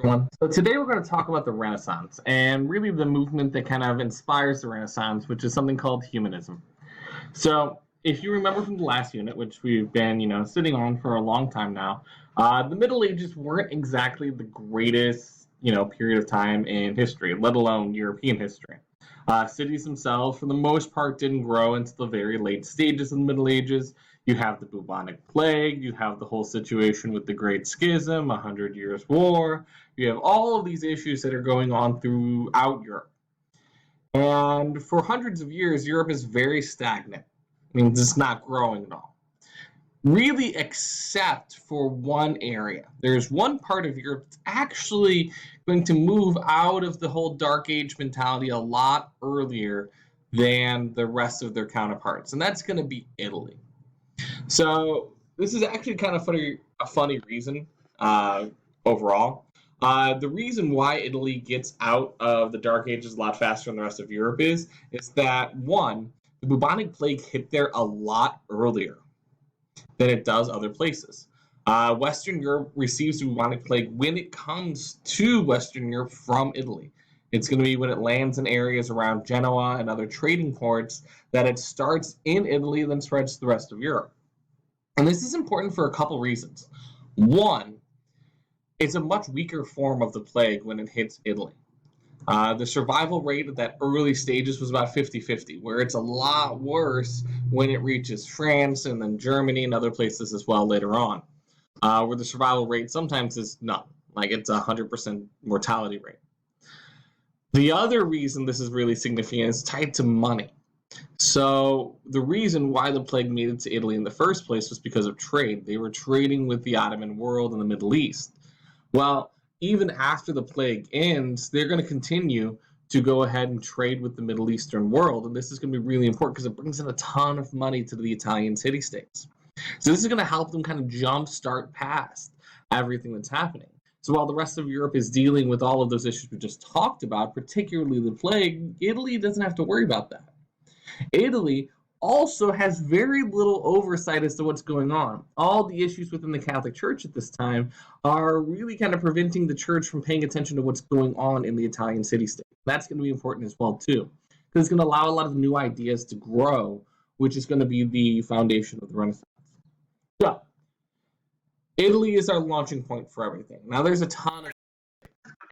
Everyone. So today we're going to talk about the Renaissance and really the movement that kind of inspires the Renaissance, which is something called humanism. So if you remember from the last unit, which we've been, sitting on for a long time now, the Middle Ages weren't exactly the greatest, period of time in history, let alone European history. Cities themselves, for the most part, didn't grow until the very late stages of the Middle Ages. You have the bubonic plague, you have the whole situation with the Great Schism, 100 Years' War. You have all of these issues that are going on throughout Europe. And for hundreds of years, Europe is very stagnant. I mean, it's not growing at all. Really, except for one area. There's one part of Europe that's actually going to move out of the whole Dark Age mentality a lot earlier than the rest of their counterparts, and that's going to be Italy. So this is actually kind of a funny reason overall. The reason why Italy gets out of the Dark Ages a lot faster than the rest of Europe is that, one, the bubonic plague hit there a lot earlier than it does other places. Western Europe receives the bubonic plague when it comes to Western Europe from Italy. It's going to be when it lands in areas around Genoa and other trading ports that it starts in Italy, then spreads to the rest of Europe. And this is important for a couple reasons. One, it's a much weaker form of the plague when it hits Italy. The survival rate at that early stages was about 50-50, where it's a lot worse when it reaches France and then Germany and other places as well later on, where the survival rate sometimes is none, like it's a 100% mortality rate. The other reason this is really significant is tied to money. So the reason why the plague made it to Italy in the first place was because of trade. They were trading with the Ottoman world and the Middle East. Well, even after the plague ends, they're going to continue to go ahead and trade with the Middle Eastern world. And this is going to be really important because it brings in a ton of money to the Italian city-states. So this is going to help them kind of jumpstart past everything that's happening. So while the rest of Europe is dealing with all of those issues we just talked about, particularly the plague, Italy doesn't have to worry about that. Italy also has very little oversight as to what's going on. All the issues within the Catholic Church at this time are really kind of preventing the church from paying attention to what's going on in the Italian city-state. That's going to be important as well, too, because it's going to allow a lot of new ideas to grow, which is going to be the foundation of the Renaissance. So, Italy is our launching point for everything. Now, there's a ton of...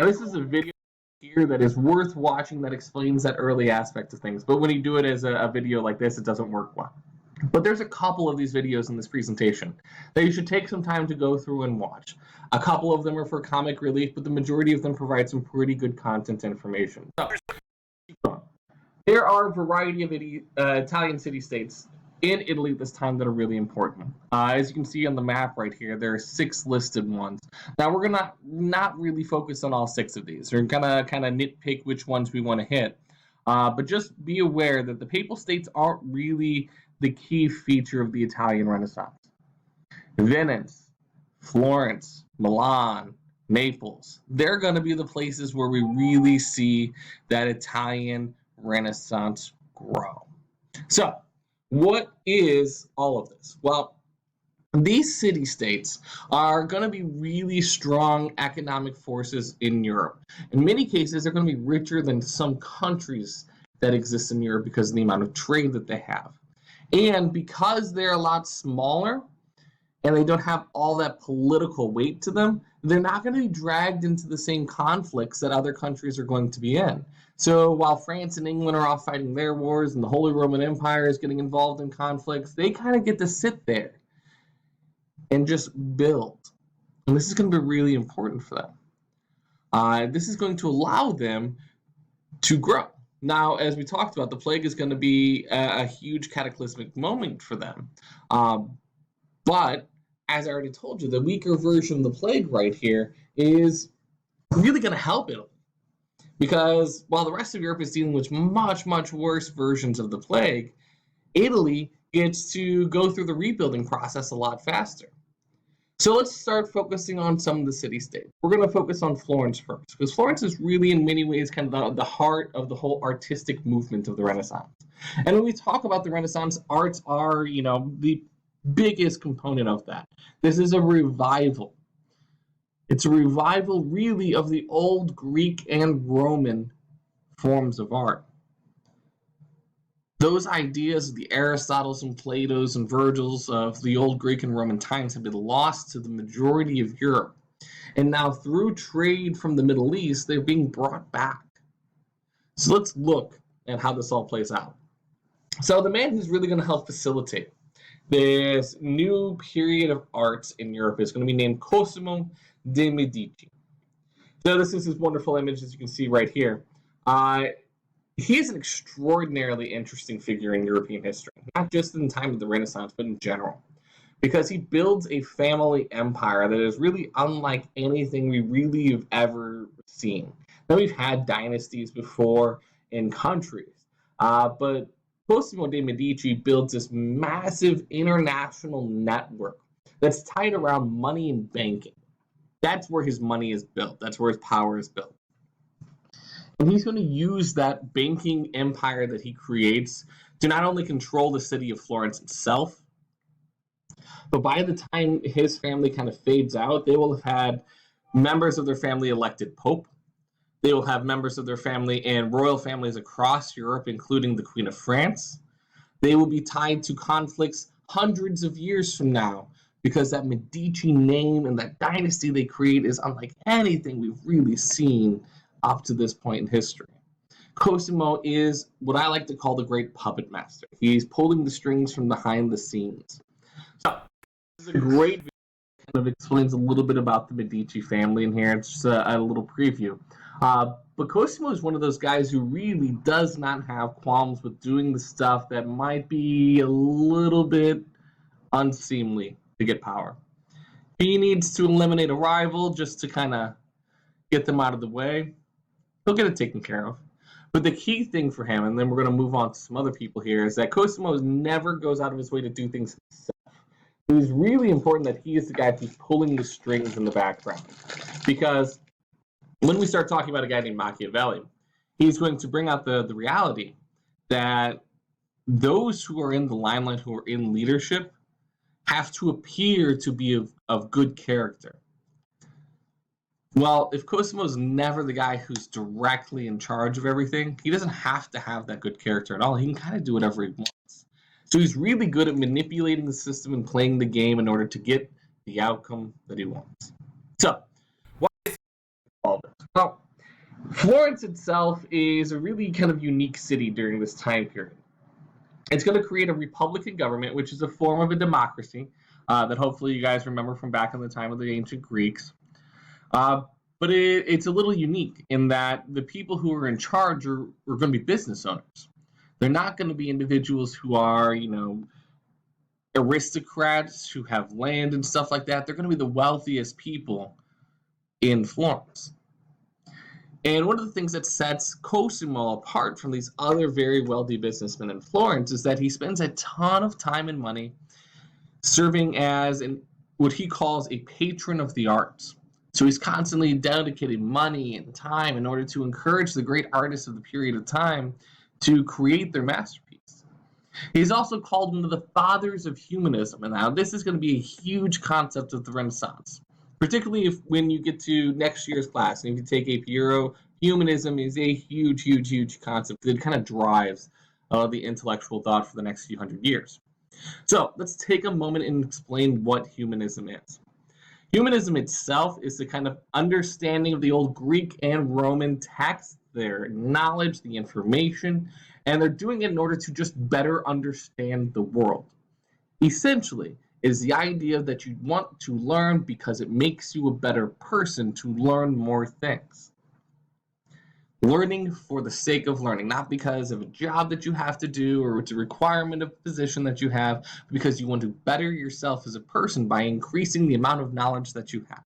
Now, this is a video here that is worth watching that explains that early aspect of things, but when you do it as a video like this, it doesn't work well. But there's a couple of these videos in this presentation that you should take some time to go through and watch. A couple of them are for comic relief, but the majority of them provide some pretty good content information. So, there are a variety of Italian city-states in Italy at this time that are really important. As you can see on the map right here, there are 6 listed ones. Now we're gonna not really focus on all 6 of these. We're gonna kind of nitpick which ones we want to hit. But just be aware that the Papal States aren't really the key feature of the Italian Renaissance. Venice, Florence, Milan, Naples, they're going to be the places where we really see that Italian Renaissance grow. So, what is all of this? Well, these city-states are going to be really strong economic forces in Europe. In many cases, they're going to be richer than some countries that exist in Europe because of the amount of trade that they have. And because they're a lot smaller and they don't have all that political weight to them, they're not going to be dragged into the same conflicts that other countries are going to be in. So while France and England are off fighting their wars and the Holy Roman Empire is getting involved in conflicts, they kind of get to sit there and just build. And this is going to be really important for them. This is going to allow them to grow. Now, as we talked about, the plague is going to be a huge cataclysmic moment for them. But, as I already told you, the weaker version of the plague right here is really going to help Italy. Because while the rest of Europe is dealing with much, much worse versions of the plague, Italy gets to go through the rebuilding process a lot faster. So let's start focusing on some of the city-states. We're going to focus on Florence first, because Florence is really in many ways kind of the heart of the whole artistic movement of the Renaissance. And when we talk about the Renaissance, arts are, the biggest component of that. This is a revival. It's a revival, really, of the old Greek and Roman forms of art. Those ideas of the Aristotles and Plato's and Virgil's of the old Greek and Roman times have been lost to the majority of Europe. And now, through trade from the Middle East, they're being brought back. So let's look at how this all plays out. So the man who's really going to help facilitate this new period of arts in Europe is going to be named Cosimo de' Medici. So this is his wonderful image, as you can see right here. He is an extraordinarily interesting figure in European history, not just in the time of the Renaissance, but in general, because he builds a family empire that is really unlike anything we really have ever seen. Now, we've had dynasties before in countries, but Cosimo de' Medici builds this massive international network that's tied around money and banking. That's where his money is built. That's where his power is built. And he's going to use that banking empire that he creates to not only control the city of Florence itself, but by the time his family kind of fades out, they will have had members of their family elected pope. They will have members of their family and royal families across Europe, including the Queen of France. They will be tied to conflicts hundreds of years from now, because that Medici name and that dynasty they create is unlike anything we've really seen up to this point in history. Cosimo is what I like to call the great puppet master. He's pulling the strings from behind the scenes. So, this is a great video that kind of explains a little bit about the Medici family in here. It's just a little preview. But Cosimo is one of those guys who really does not have qualms with doing the stuff that might be a little bit unseemly to get power. He needs to eliminate a rival just to kind of get them out of the way. He'll get it taken care of. But the key thing for him, and then we're going to move on to some other people here, is that Cosimo never goes out of his way to do things himself. It is really important that he is the guy who's pulling the strings in the background. Because when we start talking about a guy named Machiavelli, he's going to bring out the reality that those who are in the limelight, who are in leadership, have to appear to be of good character. Well, if Cosimo's never the guy who's directly in charge of everything, he doesn't have to have that good character at all. He can kind of do whatever he wants. So he's really good at manipulating the system and playing the game in order to get the outcome that he wants. So, why is he all this? Well, Florence itself is a really kind of unique city during this time period. It's going to create a republican government, which is a form of a democracy that hopefully you guys remember from back in the time of the ancient Greeks. But it's a little unique in that the people who are in charge are going to be business owners. They're not going to be individuals who are, aristocrats who have land and stuff like that. They're going to be the wealthiest people in Florence. And one of the things that sets Cosimo apart from these other very wealthy businessmen in Florence is that he spends a ton of time and money serving as what he calls a patron of the arts. So he's constantly dedicating money and time in order to encourage the great artists of the period of time to create their masterpiece. He's also called one of the fathers of humanism, and now this is going to be a huge concept of the Renaissance. Particularly when you get to next year's class, and if you take AP Euro, humanism is a huge, huge, huge concept that kind of drives the intellectual thought for the next few hundred years. So let's take a moment and explain what humanism is. Humanism itself is the kind of understanding of the old Greek and Roman texts, their knowledge, the information, and they're doing it in order to just better understand the world. Essentially, is the idea that you want to learn because it makes you a better person to learn more things. Learning for the sake of learning, not because of a job that you have to do or it's a requirement of a position that you have, but because you want to better yourself as a person by increasing the amount of knowledge that you have.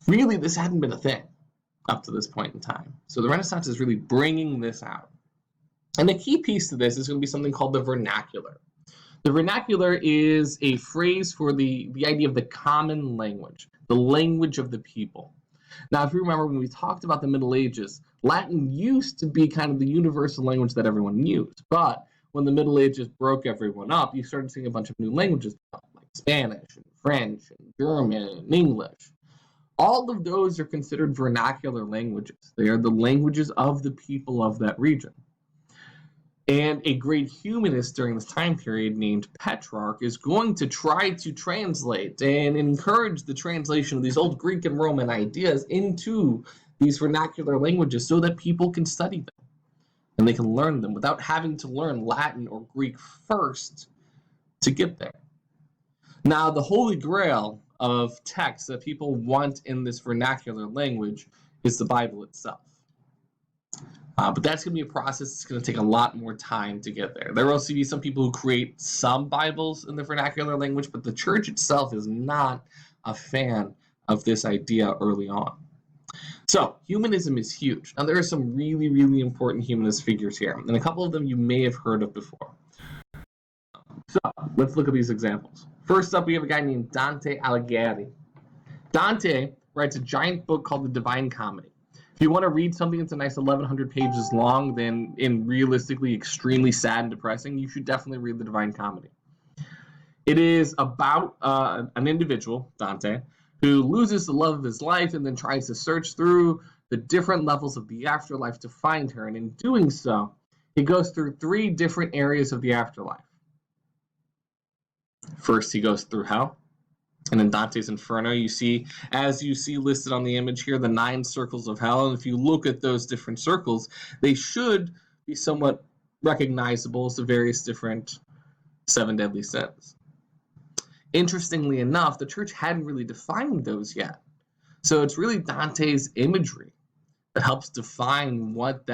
Really, this hadn't been a thing up to this point in time. So the Renaissance is really bringing this out. And the key piece to this is going to be something called the vernacular. The vernacular is a phrase for the idea of the common language, the language of the people. Now, if you remember when we talked about the Middle Ages, Latin used to be kind of the universal language that everyone used. But when the Middle Ages broke everyone up, you started seeing a bunch of new languages like Spanish and French and German and English. All of those are considered vernacular languages. They are the languages of the people of that region. And a great humanist during this time period named Petrarch is going to try to translate and encourage the translation of these old Greek and Roman ideas into these vernacular languages so that people can study them and they can learn them without having to learn Latin or Greek first to get there. Now, the holy grail of text that people want in this vernacular language is the Bible itself. But that's going to be a process that's going to take a lot more time to get there. There will also be some people who create some Bibles in the vernacular language, but the church itself is not a fan of this idea early on. So, humanism is huge. Now, there are some really, really important humanist figures here, and a couple of them you may have heard of before. So, let's look at these examples. First up, we have a guy named Dante Alighieri. Dante writes a giant book called the Divine Comedy. If you want to read something that's a nice 1,100 pages long, then in realistically extremely sad and depressing, you should definitely read the Divine Comedy. It is about an individual, Dante, who loses the love of his life and then tries to search through the different levels of the afterlife to find her. And in doing so, he goes through 3 different areas of the afterlife. First, he goes through hell. And in Dante's Inferno, as you see listed on the image here, the 9 circles of hell. And if you look at those different circles, they should be somewhat recognizable as the various different 7 deadly sins. Interestingly enough, the church hadn't really defined those yet. So it's really Dante's imagery that helps define what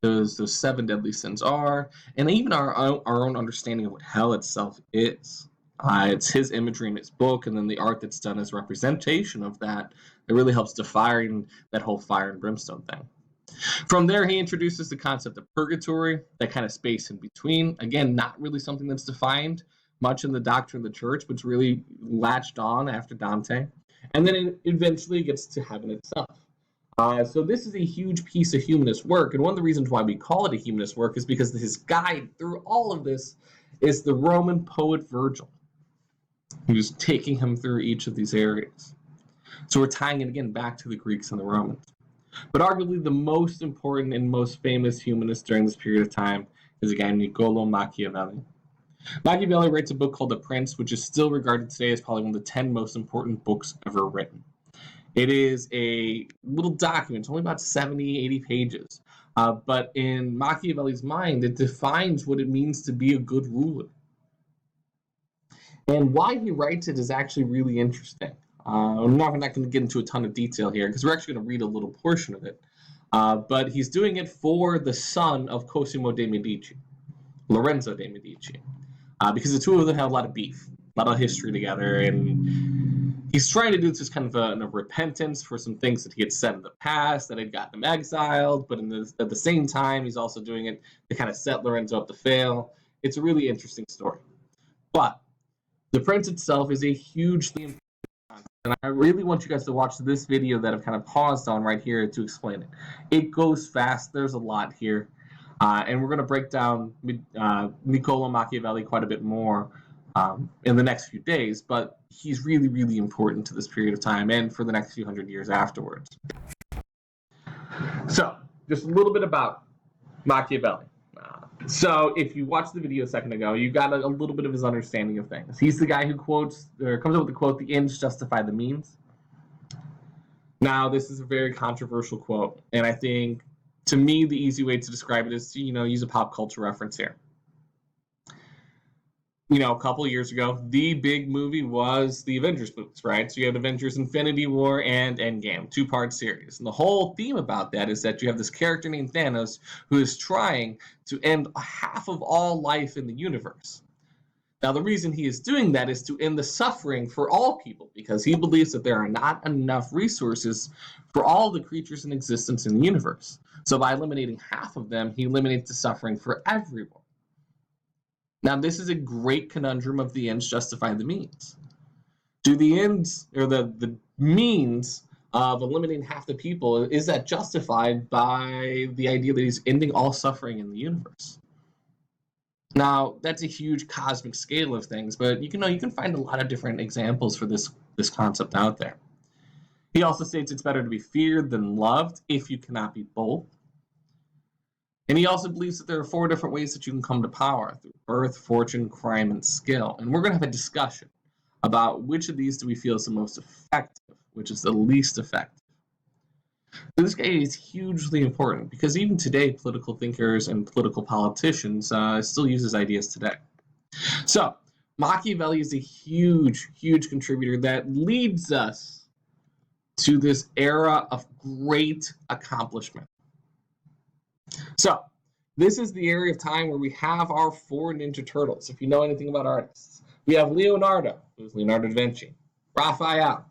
those 7 deadly sins are, and even our own understanding of what hell itself is. It's his imagery in his book, and then the art that's done as representation of that really helps define that whole fire and brimstone thing. From there, he introduces the concept of purgatory, that kind of space in between. Again, not really something that's defined much in the doctrine of the church, but it's really latched on after Dante. And then it eventually gets to heaven itself. So this is a huge piece of humanist work, and one of the reasons why we call it a humanist work is because his guide through all of this is the Roman poet Virgil, who's taking him through each of these areas. So we're tying it again back to the Greeks and the Romans. But arguably the most important and most famous humanist during this period of time is a guy named Niccolò Machiavelli. Machiavelli writes a book called The Prince, which is still regarded today as probably one of the 10 most important books ever written. It is a little document, it's only about 70, 80 pages. But in Machiavelli's mind, it defines what it means to be a good ruler. And why he writes it is actually really interesting. I'm not going to get into a ton of detail here because we're actually going to read a little portion of it. But he's doing it for the son of Cosimo de' Medici, Lorenzo de' Medici, because the two of them have a lot of beef, a lot of history together, and he's trying to do this as kind of a repentance for some things that he had said in the past that had gotten him exiled, but at the same time, he's also doing it to kind of set Lorenzo up to fail. It's a really interesting story. But The Prince itself is a hugely important concept, and I really want you guys to watch this video that I've kind of paused on right here to explain it. It goes fast. There's a lot here. And we're going to break down Niccolò Machiavelli quite a bit more in the next few days, but he's really, really important to this period of time and for the next few hundred years afterwards. So, just a little bit about Machiavelli. So, if you watched the video a second ago, you got a little bit of his understanding of things. He's the guy who comes up with the quote, "The ends justify the means." Now, this is a very controversial quote, and I think, to me, the easy way to describe it is to, use a pop culture reference here. A couple of years ago, the big movie was the Avengers movies, right? So you had Avengers Infinity War and Endgame, 2-part series. And the whole theme about that is that you have this character named Thanos who is trying to end half of all life in the universe. Now, the reason he is doing that is to end the suffering for all people, because he believes that there are not enough resources for all the creatures in existence in the universe. So by eliminating half of them, he eliminates the suffering for everyone. Now, this is a great conundrum of the ends justify the means. Do the ends, or the means of eliminating half the people, is that justified by the idea that he's ending all suffering in the universe? Now, that's a huge cosmic scale of things, but you can find a lot of different examples for this concept out there. He also states it's better to be feared than loved if you cannot be both. And he also believes that there are 4 different ways that you can come to power: through birth, fortune, crime, and skill. And we're going to have a discussion about which of these do we feel is the most effective, which is the least effective. So this guy is hugely important because even today, political thinkers and political politicians still use his ideas today. So Machiavelli is a huge, huge contributor that leads us to this era of great accomplishment. So this is the area of time where we have our 4 Ninja Turtles. If you know anything about artists, we have Leonardo, who's Leonardo da Vinci, Raphael,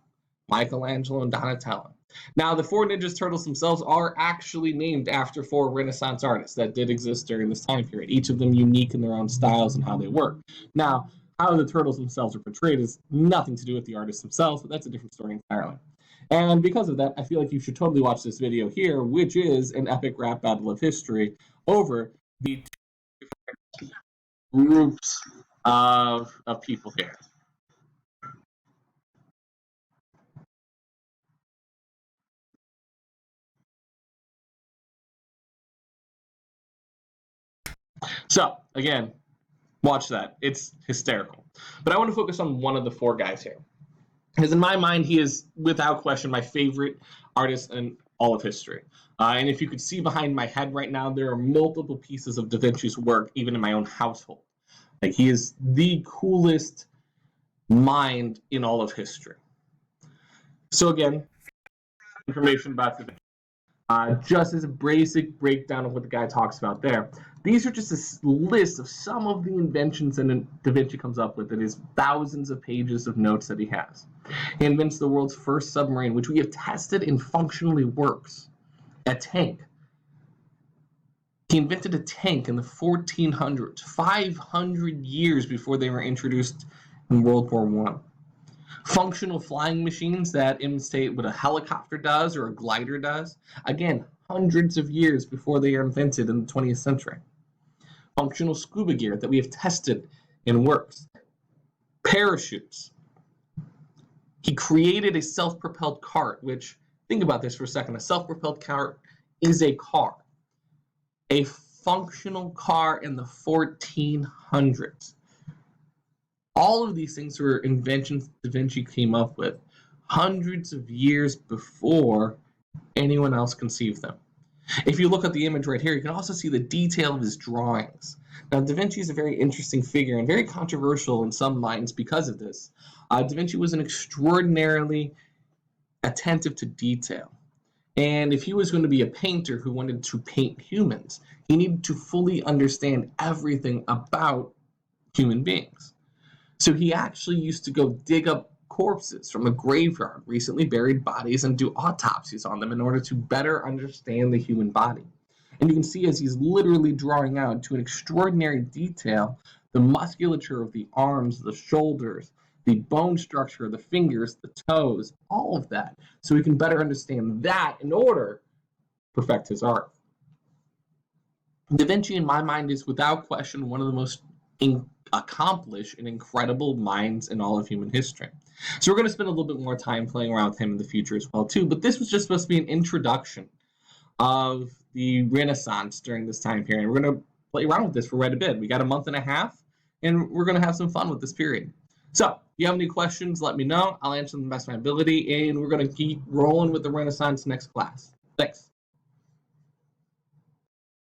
Michelangelo, and Donatello. Now, the 4 Ninja Turtles themselves are actually named after 4 Renaissance artists that did exist during this time period, each of them unique in their own styles and how they work. Now, how the turtles themselves are portrayed is nothing to do with the artists themselves, but that's a different story entirely. And because of that, I feel like you should totally watch this video here, which is an epic rap battle of history over the 2 groups of people here. So, again, watch that. It's hysterical. But I want to focus on one of the 4 guys here. Because in my mind, he is, without question, my favorite artist in all of history. And if you could see behind my head right now, there are multiple pieces of Da Vinci's work, even in my own household. Like, he is the coolest mind in all of history. So again, information about Da Vinci. Just as a basic breakdown of what the guy talks about there. These are just a list of some of the inventions that Da Vinci comes up with in his thousands of pages of notes that he has. He invents the world's first submarine, which we have tested and functionally works. A tank. He invented a tank in the 1400s, 500 years before they were introduced in World War I. Functional flying machines that imitate what a helicopter does or a glider does. Again, hundreds of years before they are invented in the 20th century. Functional scuba gear that we have tested and works. Parachutes. He created a self-propelled cart, which, think about this for a second, a self-propelled cart is a car. A functional car in the 1400s. All of these things were inventions Da Vinci came up with hundreds of years before anyone else conceived them. If you look at the image right here, you can also see the detail of his drawings. Now, Da Vinci is a very interesting figure and very controversial in some minds because of this. Da Vinci was an extraordinarily attentive to detail. And if he was going to be a painter who wanted to paint humans, he needed to fully understand everything about human beings. So he actually used to go dig up corpses from a graveyard, recently buried bodies, and do autopsies on them in order to better understand the human body. And you can see as he's literally drawing out to an extraordinary detail the musculature of the arms, the shoulders, the bone structure of the fingers, the toes, all of that, so we can better understand that in order to perfect his art. Da Vinci, in my mind, is without question one of the most accomplished and incredible minds in all of human history. So we're going to spend a little bit more time playing around with him in the future as well too, but this was just supposed to be an introduction of the Renaissance during this time period. We're going to play around with this for quite a bit. We got a month and a half, and we're going to have some fun with this period. So if you have any questions, let me know. I'll answer them the best of my ability, and we're going to keep rolling with the Renaissance next class. Thanks.